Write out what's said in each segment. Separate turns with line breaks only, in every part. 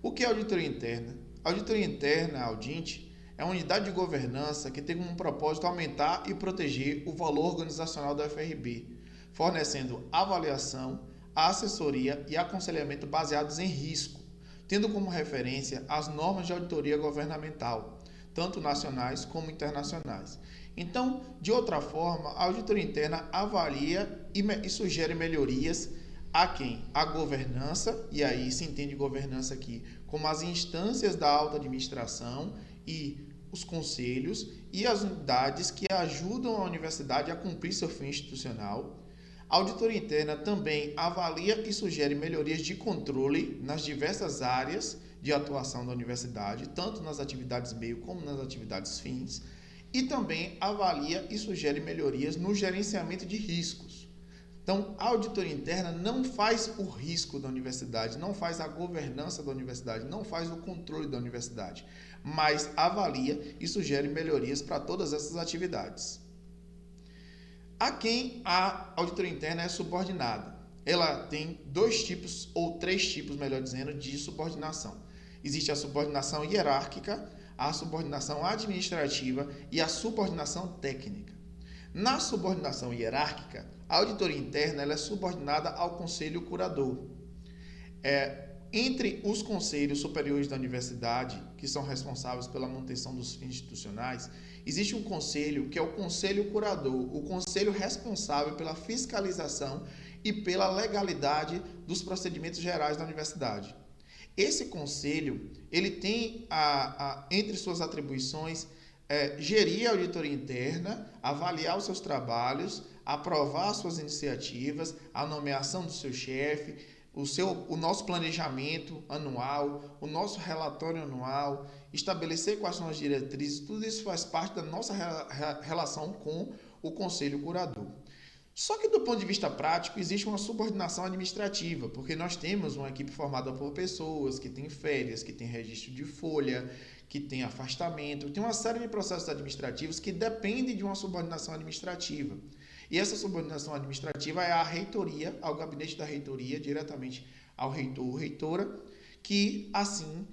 O que é auditoria interna? A auditoria interna, a Audint, é uma unidade de governança que tem como propósito aumentar e proteger o valor organizacional da UFRB, fornecendo avaliação, assessoria e aconselhamento baseados em risco, tendo como referência as normas de auditoria governamental, tanto nacionais como internacionais. Então, de outra forma, a auditoria interna avalia e sugere melhorias a quem? A governança, e aí se entende governança aqui como as instâncias da alta administração e os conselhos e as unidades que ajudam a universidade a cumprir seu fim institucional. A auditoria interna também avalia e sugere melhorias de controle nas diversas áreas de atuação da universidade, tanto nas atividades meio como nas atividades fins, e também avalia e sugere melhorias no gerenciamento de riscos. Então, a auditoria interna não faz o risco da universidade, não faz a governança da universidade, não faz o controle da universidade, mas avalia e sugere melhorias para todas essas atividades. A quem a auditoria interna é subordinada? Ela tem dois tipos, ou três tipos, melhor dizendo, de subordinação. Existe a subordinação hierárquica, a subordinação administrativa e a subordinação técnica. Na subordinação hierárquica, a auditoria interna ela é subordinada ao conselho curador. Entre os conselhos superiores da universidade, que são responsáveis pela manutenção dos fins institucionais, existe um conselho que é o conselho curador, o conselho responsável pela fiscalização e pela legalidade dos procedimentos gerais da universidade. Esse conselho, ele tem entre suas atribuições gerir a auditoria interna, avaliar os seus trabalhos, aprovar suas iniciativas, a nomeação do seu chefe, o nosso planejamento anual, o nosso relatório anual, estabelecer quais são as diretrizes, tudo isso faz parte da nossa relação com o conselho curador. Só que do ponto de vista prático, existe uma subordinação administrativa, porque nós temos uma equipe formada por pessoas que têm férias, que têm registro de folha, que têm afastamento, tem uma série de processos administrativos que dependem de uma subordinação administrativa. E essa subordinação administrativa é a reitoria, ao gabinete da reitoria, diretamente ao reitor ou reitora, que assim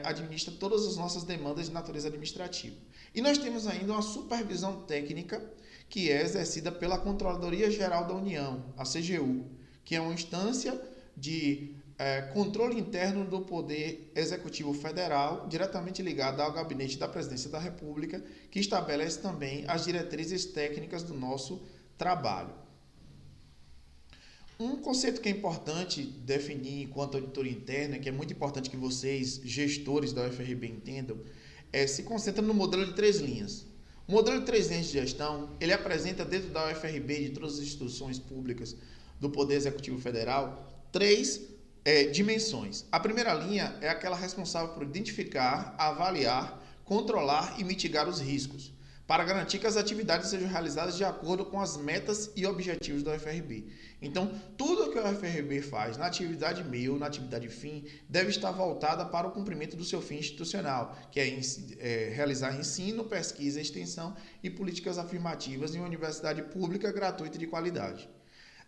administra todas as nossas demandas de natureza administrativa. E nós temos ainda uma supervisão técnica, que é exercida pela Controladoria Geral da União, a CGU, que é uma instância de controle interno do Poder Executivo Federal, diretamente ligada ao Gabinete da Presidência da República, que estabelece também as diretrizes técnicas do nosso trabalho. Um conceito que é importante definir enquanto auditoria interna, que é muito importante que vocês, gestores da UFRB, entendam, se concentra no modelo de 3 linhas. O modelo de 3 linhas de gestão, ele apresenta dentro da UFRB e de todas as instituições públicas do Poder Executivo Federal 3 dimensões. A primeira linha é aquela responsável por identificar, avaliar, controlar e mitigar os riscos, para garantir que as atividades sejam realizadas de acordo com as metas e objetivos da UFRB. Então, tudo que a UFRB faz na atividade meio ou na atividade fim deve estar voltada para o cumprimento do seu fim institucional, que é realizar ensino, pesquisa, extensão e políticas afirmativas em uma universidade pública, gratuita e de qualidade.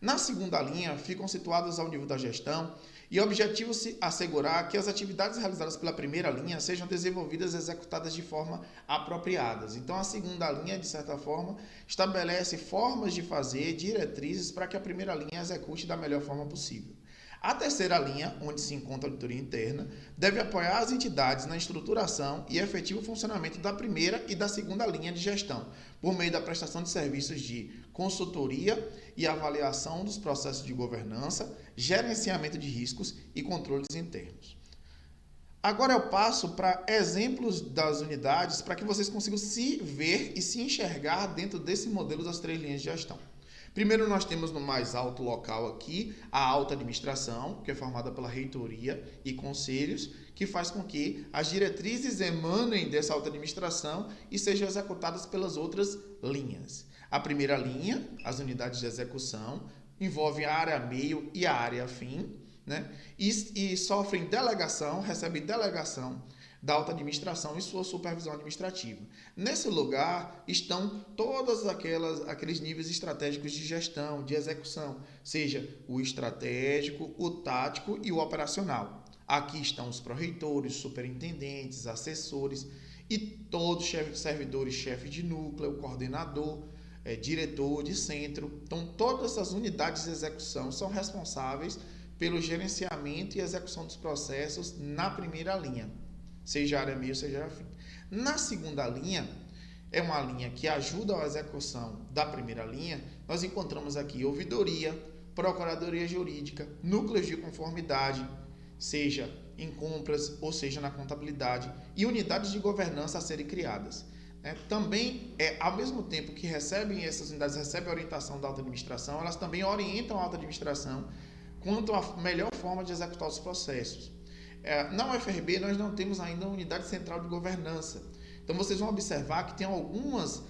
Na segunda linha, ficam situadas ao nível da gestão e objetivo-se assegurar que as atividades realizadas pela primeira linha sejam desenvolvidas e executadas de forma apropriadas. Então, a segunda linha, de certa forma, estabelece formas de fazer, diretrizes para que a primeira linha execute da melhor forma possível. A terceira linha, onde se encontra a auditoria interna, deve apoiar as entidades na estruturação e efetivo funcionamento da primeira e da segunda linha de gestão, por meio da prestação de serviços de consultoria e avaliação dos processos de governança, gerenciamento de riscos e controles internos. Agora eu passo para exemplos das unidades para que vocês consigam se ver e se enxergar dentro desse modelo das 3 linhas de gestão. Primeiro, nós temos no mais alto local aqui a alta administração, que é formada pela reitoria e conselhos, que faz com que as diretrizes emanem dessa alta administração e sejam executadas pelas outras linhas. A primeira linha, as unidades de execução, envolve a área meio e a área fim, né? E sofrem delegação, recebem delegação da alta administração e sua supervisão administrativa. Nesse lugar estão todos aqueles níveis estratégicos de gestão, de execução, seja o estratégico, o tático e o operacional. Aqui estão os pró-reitores, superintendentes, assessores e todos os servidores, chefe de núcleo, coordenador, diretor de centro. Então, todas essas unidades de execução são responsáveis pelo gerenciamento e execução dos processos na primeira linha, seja área meio, seja área fim. Na segunda linha, é uma linha que ajuda a execução da primeira linha, nós encontramos aqui ouvidoria, procuradoria jurídica, núcleos de conformidade, seja em compras ou seja na contabilidade, e unidades de governança a serem criadas. Também, ao mesmo tempo que essas unidades recebem a orientação da alta administração, elas também orientam a alta administração quanto à melhor forma de executar os processos. Na UFRB, nós não temos ainda uma unidade central de governança. Então, vocês vão observar que tem algumas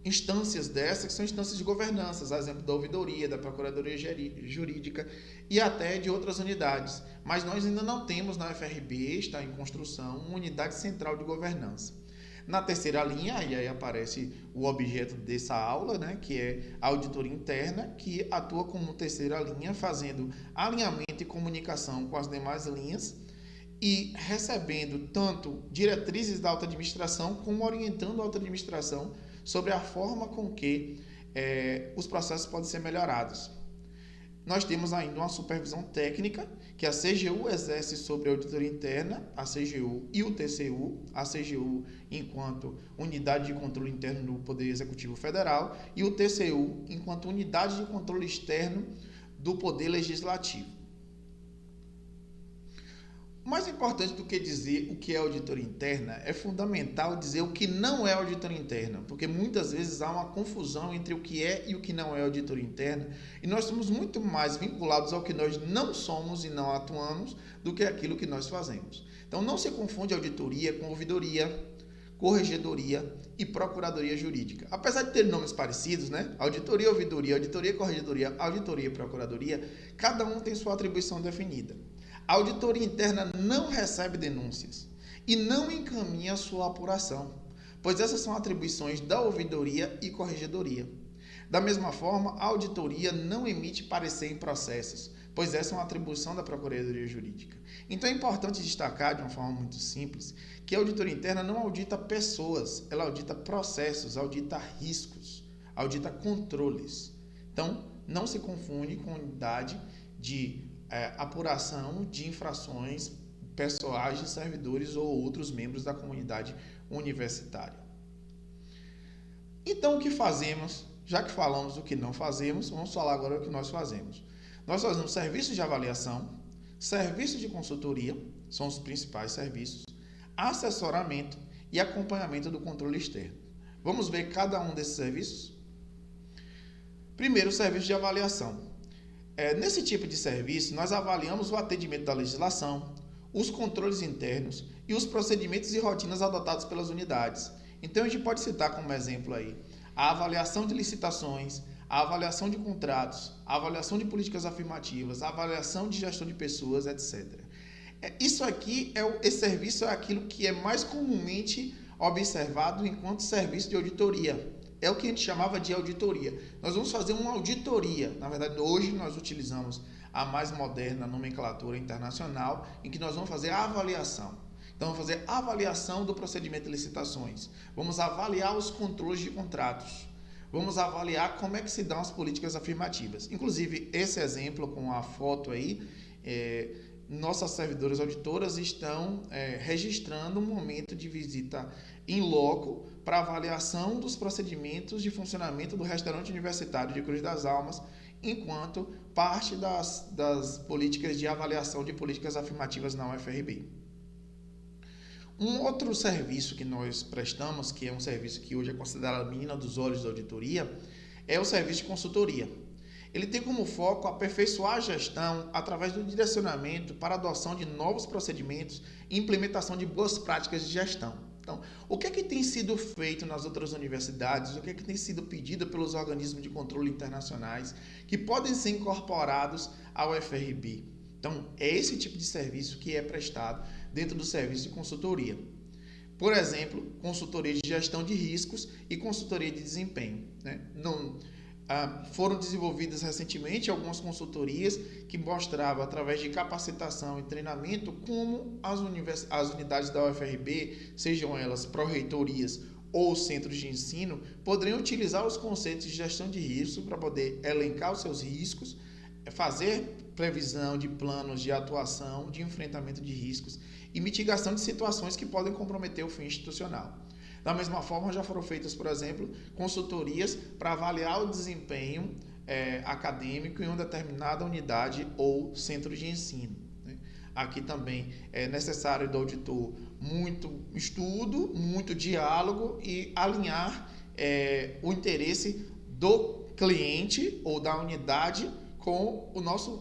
instâncias dessas que são instâncias de governança, a exemplo da ouvidoria, da procuradoria jurídica e até de outras unidades. Mas nós ainda não temos na UFRB, está em construção, uma unidade central de governança. Na terceira linha, e aí aparece o objeto dessa aula, que é a auditoria interna, que atua como terceira linha, fazendo alinhamento e comunicação com as demais linhas e recebendo tanto diretrizes da alta administração, como orientando a alta administração sobre a forma com que os processos podem ser melhorados. Nós temos ainda uma supervisão técnica, que a CGU exerce sobre a auditoria interna, a CGU e o TCU, a CGU enquanto unidade de controle interno do Poder Executivo Federal e o TCU enquanto unidade de controle externo do Poder Legislativo. Mais importante do que dizer o que é auditoria interna, é fundamental dizer o que não é auditoria interna, porque muitas vezes há uma confusão entre o que é e o que não é auditoria interna, e nós somos muito mais vinculados ao que nós não somos e não atuamos do que aquilo que nós fazemos. Então não se confunde auditoria com ouvidoria, corregedoria e procuradoria jurídica. Apesar de ter nomes parecidos, auditoria, ouvidoria, auditoria, corregedoria, auditoria e procuradoria, cada um tem sua atribuição definida. A auditoria interna não recebe denúncias e não encaminha sua apuração, pois essas são atribuições da ouvidoria e corregedoria. Da mesma forma, a auditoria não emite parecer em processos, pois essa é uma atribuição da Procuradoria Jurídica. Então é importante destacar, de uma forma muito simples, que a auditoria interna não audita pessoas, ela audita processos, audita riscos, audita controles. Então, não se confunde com unidade de apuração de infrações pessoais de servidores ou outros membros da comunidade universitária. Então, o que fazemos? Já que falamos o que não fazemos, vamos falar agora o que nós fazemos. Nós fazemos serviços de avaliação, serviços de consultoria, são os principais serviços, assessoramento e acompanhamento do controle externo. Vamos ver cada um desses serviços? Primeiro, o serviço de avaliação. Nesse tipo de serviço, nós avaliamos o atendimento da legislação, os controles internos e os procedimentos e rotinas adotados pelas unidades. Então, a gente pode citar como exemplo aí a avaliação de licitações, a avaliação de contratos, a avaliação de políticas afirmativas, a avaliação de gestão de pessoas, etc. Esse serviço é aquilo que é mais comumente observado enquanto serviço de auditoria. É o que a gente chamava de auditoria. Nós vamos fazer uma auditoria. Na verdade, hoje nós utilizamos a mais moderna nomenclatura internacional, em que nós vamos fazer a avaliação. Então, vamos fazer a avaliação do procedimento de licitações. Vamos avaliar os controles de contratos. Vamos avaliar como é que se dão as políticas afirmativas. Inclusive, esse exemplo com a foto aí, nossas servidoras auditoras estão registrando um momento de visita em loco para avaliação dos procedimentos de funcionamento do restaurante universitário de Cruz das Almas, enquanto parte das políticas de avaliação de políticas afirmativas na UFRB. Um outro serviço que nós prestamos, que é um serviço que hoje é considerado a menina dos olhos da auditoria, é o serviço de consultoria. Ele tem como foco aperfeiçoar a gestão através do direcionamento para a adoção de novos procedimentos e implementação de boas práticas de gestão. Então, o que é que tem sido feito nas outras universidades, o que é que tem sido pedido pelos organismos de controle internacionais que podem ser incorporados ao UFRB? Então, é esse tipo de serviço que é prestado dentro do serviço de consultoria. Por exemplo, consultoria de gestão de riscos e consultoria de desempenho. Foram desenvolvidas recentemente algumas consultorias que mostravam, através de capacitação e treinamento, como as unidades da UFRB, sejam elas pró-reitorias ou centros de ensino, poderiam utilizar os conceitos de gestão de risco para poder elencar os seus riscos, fazer previsão de planos de atuação, de enfrentamento de riscos e mitigação de situações que podem comprometer o fim institucional. Da mesma forma, já foram feitas, por exemplo, consultorias para avaliar o desempenho acadêmico em uma determinada unidade ou centro de ensino. Aqui também é necessário do auditor muito estudo, muito diálogo e alinhar o interesse do cliente ou da unidade com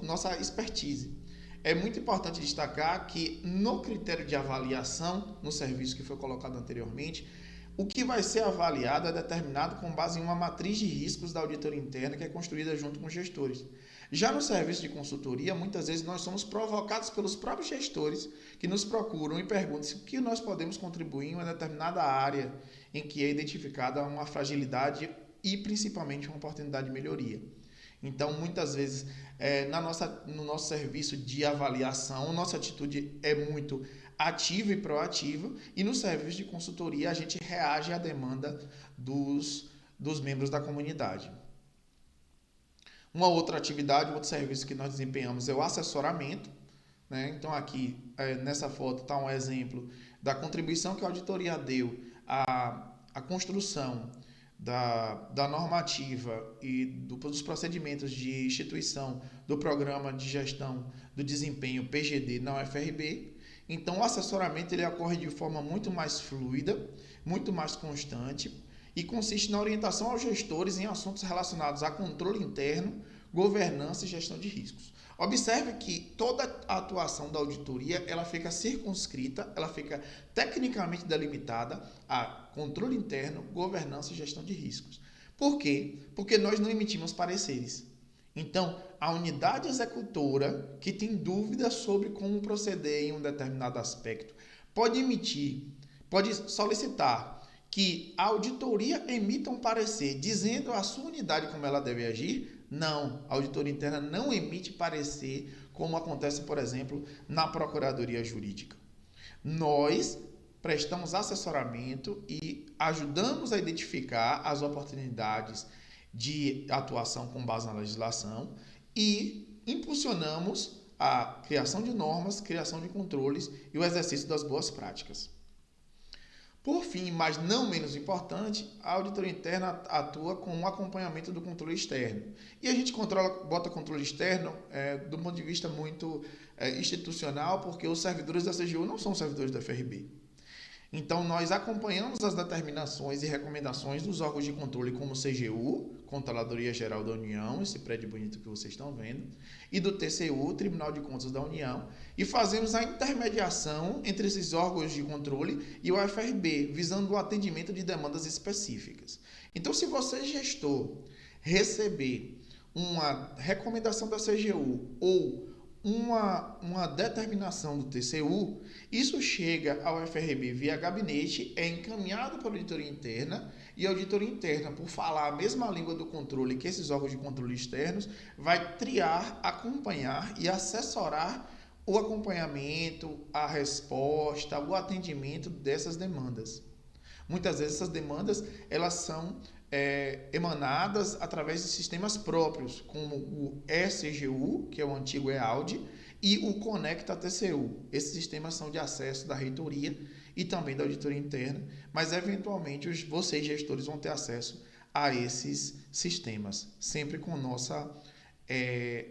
nossa expertise. É muito importante destacar que no critério de avaliação, no serviço que foi colocado anteriormente, o que vai ser avaliado é determinado com base em uma matriz de riscos da auditoria interna que é construída junto com os gestores. Já no serviço de consultoria, muitas vezes nós somos provocados pelos próprios gestores que nos procuram e perguntam se o que nós podemos contribuir em uma determinada área em que é identificada uma fragilidade e principalmente uma oportunidade de melhoria. Então, muitas vezes, no nosso serviço de avaliação, nossa atitude é muito ativa e proativa, e no serviço de consultoria a gente reage à demanda dos membros da comunidade. Uma outra atividade, outro serviço que nós desempenhamos é o assessoramento. Então, aqui nessa foto está um exemplo da contribuição que a auditoria deu à construção da normativa e dos procedimentos de instituição do Programa de Gestão do Desempenho PGD na UFRB. Então, o assessoramento ele ocorre de forma muito mais fluida, muito mais constante e consiste na orientação aos gestores em assuntos relacionados a controle interno, governança e gestão de riscos. Observe que toda a atuação da auditoria ela fica circunscrita, ela fica tecnicamente delimitada a controle interno, governança e gestão de riscos. Por quê? Porque nós não emitimos pareceres. Então, a unidade executora que tem dúvidas sobre como proceder em um determinado aspecto pode solicitar que a auditoria emita um parecer dizendo à sua unidade como ela deve agir. Não, a auditoria interna não emite parecer, como acontece, por exemplo, na Procuradoria Jurídica. Nós prestamos assessoramento e ajudamos a identificar as oportunidades de atuação com base na legislação e impulsionamos a criação de normas, criação de controles e o exercício das boas práticas. Por fim, mas não menos importante, a auditoria interna atua com um acompanhamento do controle externo. E a gente bota controle externo do ponto de vista muito institucional, porque os servidores da CGU não são servidores da FRB. Então, nós acompanhamos as determinações e recomendações dos órgãos de controle como o CGU, Controladoria Geral da União, esse prédio bonito que vocês estão vendo, e do TCU, Tribunal de Contas da União, e fazemos a intermediação entre esses órgãos de controle e o FRB, visando o atendimento de demandas específicas. Então, se você, gestor, receber uma recomendação da CGU ou uma determinação do TCU, isso chega ao FRB via gabinete, é encaminhado para a auditoria interna, e a auditoria interna, por falar a mesma língua do controle que esses órgãos de controle externos, vai triar, acompanhar e assessorar o acompanhamento, a resposta, o atendimento dessas demandas. Muitas vezes essas demandas elas são emanadas através de sistemas próprios, como o ECGU, que é o antigo EAUD, e o Conecta TCU. Esses sistemas são de acesso da reitoria e também da auditoria interna, mas eventualmente vocês, gestores, vão ter acesso a esses sistemas, sempre com nossa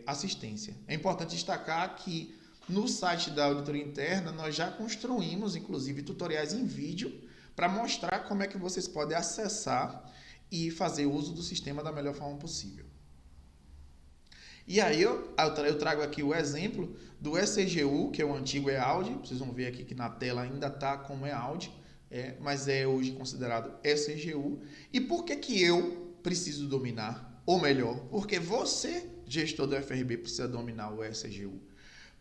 assistência. É importante destacar que no site da auditoria interna nós já construímos, inclusive, tutoriais em vídeo para mostrar como é que vocês podem acessar e fazer uso do sistema da melhor forma possível. E aí eu trago aqui o exemplo do ECGU, que é o antigo EAUD. Vocês vão ver aqui que na tela ainda está como EAUD, mas é hoje considerado ECGU. E por que eu preciso dominar? Ou melhor, porque você, gestor do FRB, precisa dominar o ECGU.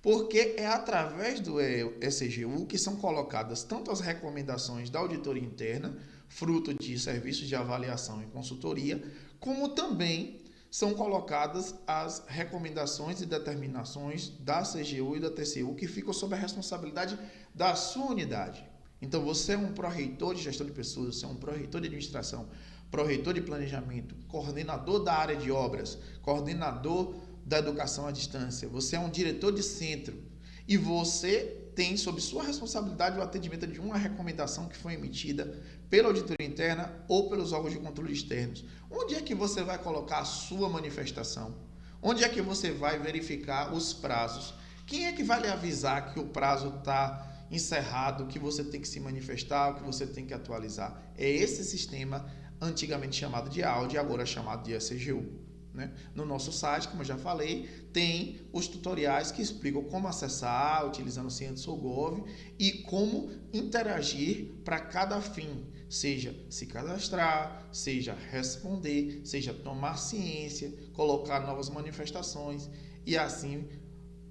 Porque é através do ECGU que são colocadas tanto as recomendações da auditoria interna, fruto de serviços de avaliação e consultoria, como também são colocadas as recomendações e determinações da CGU e da TCU que ficam sob a responsabilidade da sua unidade. Então, você é um pró-reitor de gestão de pessoas, você é um pró-reitor de administração, pró-reitor de planejamento, coordenador da área de obras, coordenador da educação à distância, você é um diretor de centro e você tem sob sua responsabilidade o atendimento de uma recomendação que foi emitida pela auditoria interna ou pelos órgãos de controle externos. Onde é que você vai colocar a sua manifestação? Onde é que você vai verificar os prazos? Quem é que vai lhe avisar que o prazo está encerrado, que você tem que se manifestar, que você tem que atualizar? É esse sistema antigamente chamado de AUD, agora chamado de SGU. Né? No nosso site, como eu já falei, tem os tutoriais que explicam como acessar, utilizando o Cientes.gov e como interagir para cada fim, seja se cadastrar, seja responder, seja tomar ciência, colocar novas manifestações e assim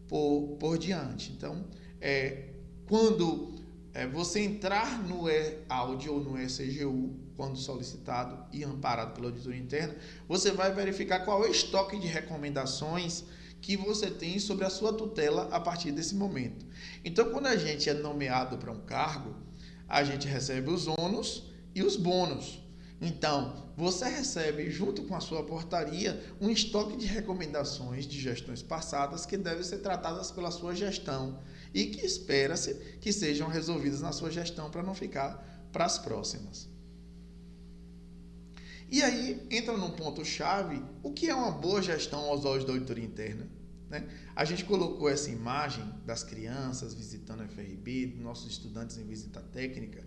por diante. Então, quando você entrar no AUD ou no SGU, quando solicitado e amparado pela auditoria interna, você vai verificar qual é o estoque de recomendações que você tem sobre a sua tutela a partir desse momento. Então, quando a gente é nomeado para um cargo, a gente recebe os ônus e os bônus. Então, você recebe, junto com a sua portaria, um estoque de recomendações de gestões passadas que devem ser tratadas pela sua gestão e que espera-se que sejam resolvidas na sua gestão para não ficar para as próximas. E aí entra num ponto-chave, o que é uma boa gestão aos olhos da auditoria interna? Né? A gente colocou essa imagem das crianças visitando a FRB, dos nossos estudantes em visita técnica,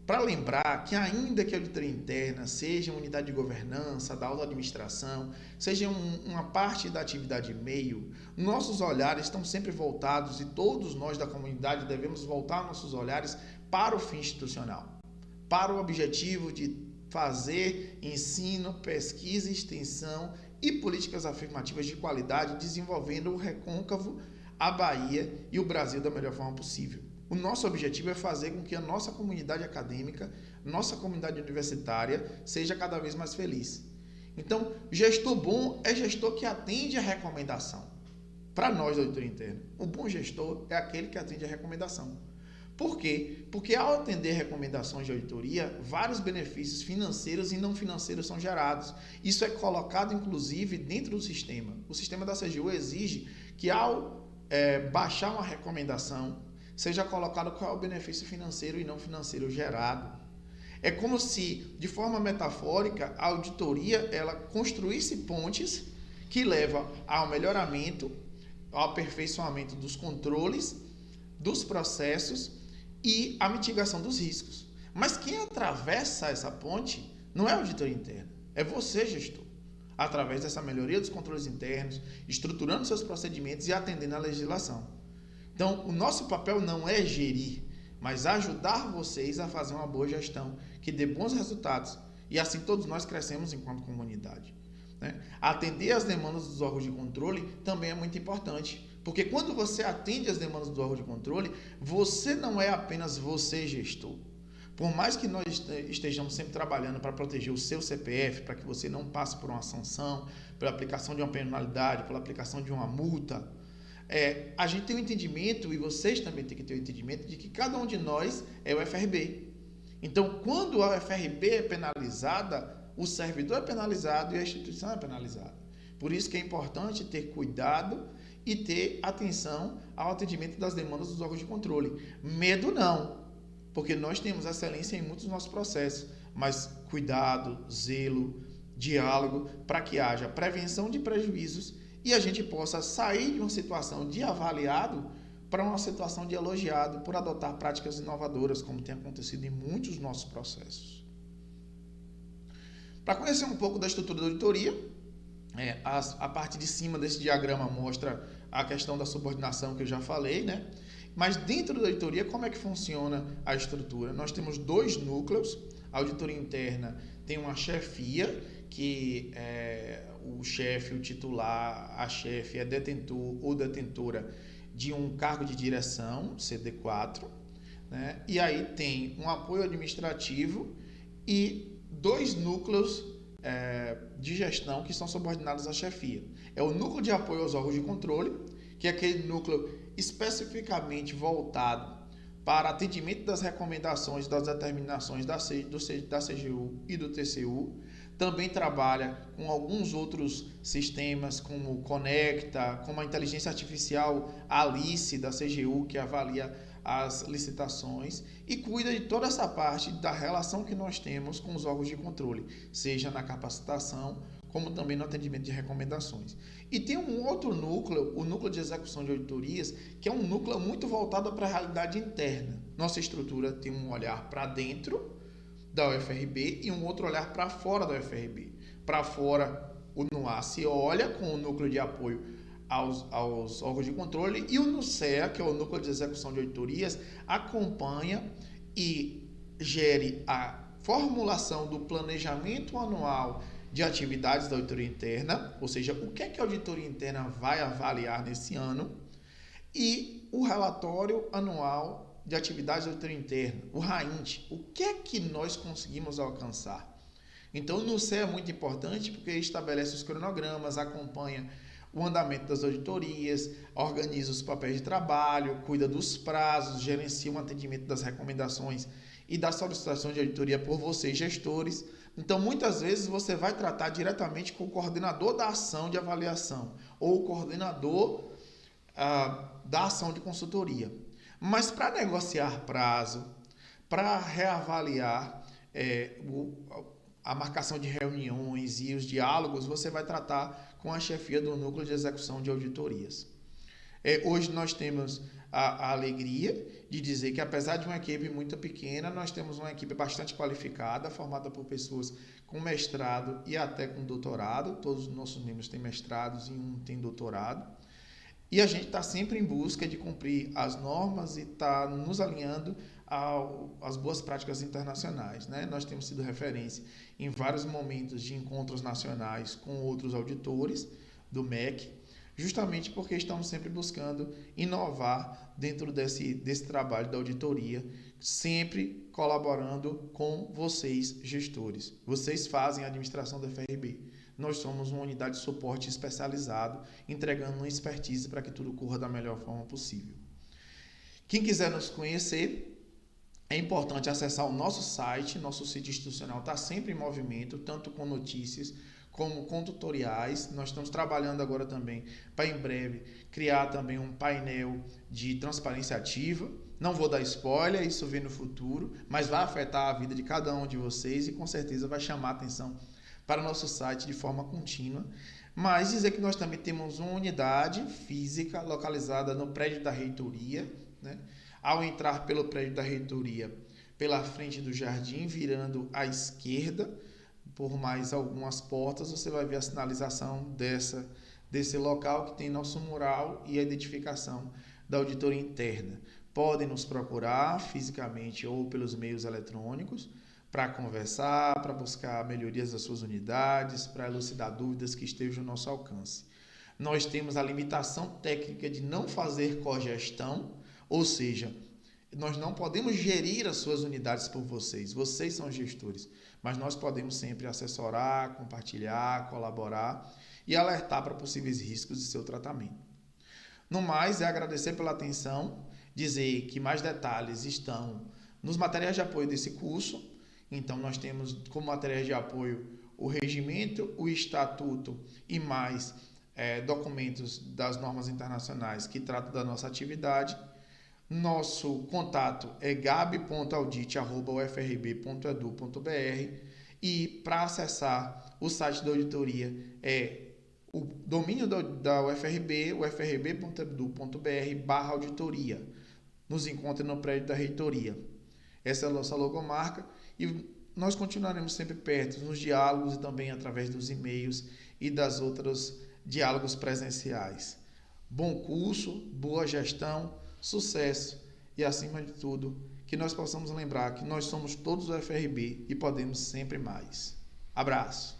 para lembrar que ainda que a auditoria interna seja uma unidade de governança, da auto-administração, seja uma parte da atividade meio, nossos olhares estão sempre voltados, e todos nós da comunidade devemos voltar nossos olhares para o fim institucional, para o objetivo de fazer ensino, pesquisa, extensão e políticas afirmativas de qualidade, desenvolvendo o Recôncavo, a Bahia e o Brasil da melhor forma possível. O nosso objetivo é fazer com que a nossa comunidade acadêmica, nossa comunidade universitária, seja cada vez mais feliz. Então, gestor bom é gestor que atende a recomendação. Para nós da auditoria interna, o bom gestor é aquele que atende a recomendação. Por quê? Porque ao atender recomendações de auditoria, vários benefícios financeiros e não financeiros são gerados. Isso é colocado, inclusive, dentro do sistema. O sistema da CGU exige que ao baixar uma recomendação, seja colocado qual é o benefício financeiro e não financeiro gerado. É como se, de forma metafórica, a auditoria ela construísse pontes que levam ao melhoramento, ao aperfeiçoamento dos controles, dos processos e a mitigação dos riscos. Mas quem atravessa essa ponte não é a auditoria interna, é você, gestor, através dessa melhoria dos controles internos, estruturando seus procedimentos e atendendo à legislação. Então, o nosso papel não é gerir, mas ajudar vocês a fazer uma boa gestão, que dê bons resultados, e assim todos nós crescemos enquanto comunidade. Né? Atender às demandas dos órgãos de controle também é muito importante, porque quando você atende às demandas do órgão de controle, você não é apenas você, gestor. Por mais que nós estejamos sempre trabalhando para proteger o seu CPF, para que você não passe por uma sanção, pela aplicação de uma penalidade, pela aplicação de uma multa, a gente tem um entendimento, e vocês também têm que ter o entendimento, de que cada um de nós é o FRB. Então, quando a FRB é penalizada, o servidor é penalizado e a instituição é penalizada. Por isso que é importante ter cuidado e ter atenção ao atendimento das demandas dos órgãos de controle. Medo não, porque nós temos excelência em muitos dos nossos processos, mas cuidado, zelo, diálogo, para que haja prevenção de prejuízos e a gente possa sair de uma situação de avaliado para uma situação de elogiado por adotar práticas inovadoras, como tem acontecido em muitos dos nossos processos. Para conhecer um pouco da estrutura da auditoria, a parte de cima desse diagrama mostra a questão da subordinação que eu já falei, né? Mas dentro da auditoria, como é que funciona a estrutura? Nós temos 2 núcleos. A auditoria interna tem uma chefia, que o chefe, o titular, a chefe é detentor ou detentora de um cargo de direção, CD4, né? E aí tem um apoio administrativo e 2 núcleos de gestão que são subordinados à chefia. É o núcleo de apoio aos órgãos de controle, que é aquele núcleo especificamente voltado para atendimento das recomendações, das determinações da CGU e do TCU. Também trabalha com alguns outros sistemas, como o Conecta, como a inteligência artificial Alice da CGU, que avalia as licitações, e cuida de toda essa parte da relação que nós temos com os órgãos de controle, seja na capacitação, como também no atendimento de recomendações. E tem um outro núcleo, o núcleo de execução de auditorias, que é um núcleo muito voltado para a realidade interna. Nossa estrutura tem um olhar para dentro da UFRB e um outro olhar para fora da UFRB. Para fora, o NUA se olha com o núcleo de apoio aos órgãos de controle, e o NUCEA, que é o núcleo de execução de auditorias, acompanha e gere a formulação do planejamento anual de atividades da auditoria interna, ou seja, o que é que a auditoria interna vai avaliar nesse ano, e o relatório anual de atividades da auditoria interna, o RAINT, o que é que nós conseguimos alcançar. Então, o NUCEA é muito importante porque estabelece os cronogramas, acompanha o andamento das auditorias, organiza os papéis de trabalho, cuida dos prazos, gerencia o atendimento das recomendações e das solicitações de auditoria por vocês, gestores. Então, muitas vezes, você vai tratar diretamente com o coordenador da ação de avaliação ou o coordenador da ação de consultoria. Mas para negociar prazo, para reavaliar a marcação de reuniões e os diálogos, você vai tratar com a chefia do núcleo de execução de auditorias. Hoje nós temos a alegria de dizer que, apesar de uma equipe muito pequena, nós temos uma equipe bastante qualificada, formada por pessoas com mestrado e até com doutorado. Todos os nossos membros têm mestrados e um tem doutorado. E a gente está sempre em busca de cumprir as normas e está nos alinhando às boas práticas internacionais, né? Nós temos sido referência em vários momentos de encontros nacionais com outros auditores do MEC, justamente porque estamos sempre buscando inovar dentro desse trabalho da auditoria, sempre colaborando com vocês, gestores. Vocês fazem a administração da FRB. Nós somos uma unidade de suporte especializado, entregando uma expertise para que tudo corra da melhor forma possível. Quem quiser nos conhecer, é importante acessar o nosso site institucional está sempre em movimento, tanto com notícias como com tutoriais. Nós estamos trabalhando agora também para, em breve, criar também um painel de transparência ativa. Não vou dar spoiler, isso vem no futuro, mas vai afetar a vida de cada um de vocês e com certeza vai chamar a atenção para o nosso site de forma contínua. Mas dizer que nós também temos uma unidade física localizada no prédio da reitoria, né? Ao entrar pelo prédio da reitoria, pela frente do jardim, virando à esquerda, por mais algumas portas, você vai ver a sinalização desse local que tem nosso mural e a identificação da auditoria interna. Podem nos procurar fisicamente ou pelos meios eletrônicos para conversar, para buscar melhorias das suas unidades, para elucidar dúvidas que estejam no nosso alcance. Nós temos a limitação técnica de não fazer cogestão, ou seja, nós não podemos gerir as suas unidades por vocês. Vocês são gestores, mas nós podemos sempre assessorar, compartilhar, colaborar e alertar para possíveis riscos de seu tratamento. No mais, é agradecer pela atenção, dizer que mais detalhes estão nos materiais de apoio desse curso. Então, nós temos como materiais de apoio o regimento, o estatuto e mais documentos das normas internacionais que tratam da nossa atividade. Nosso contato é gabi.audit@ufrb.edu.br e para acessar o site da auditoria o domínio da UFRB, ufrb.edu.br/auditoria. Nos encontre no prédio da reitoria. Essa é a nossa logomarca e nós continuaremos sempre perto nos diálogos e também através dos e-mails e das outras diálogos presenciais. Bom curso, boa gestão, sucesso e, acima de tudo, que nós possamos lembrar que nós somos todos o FRB e podemos sempre mais. Abraço!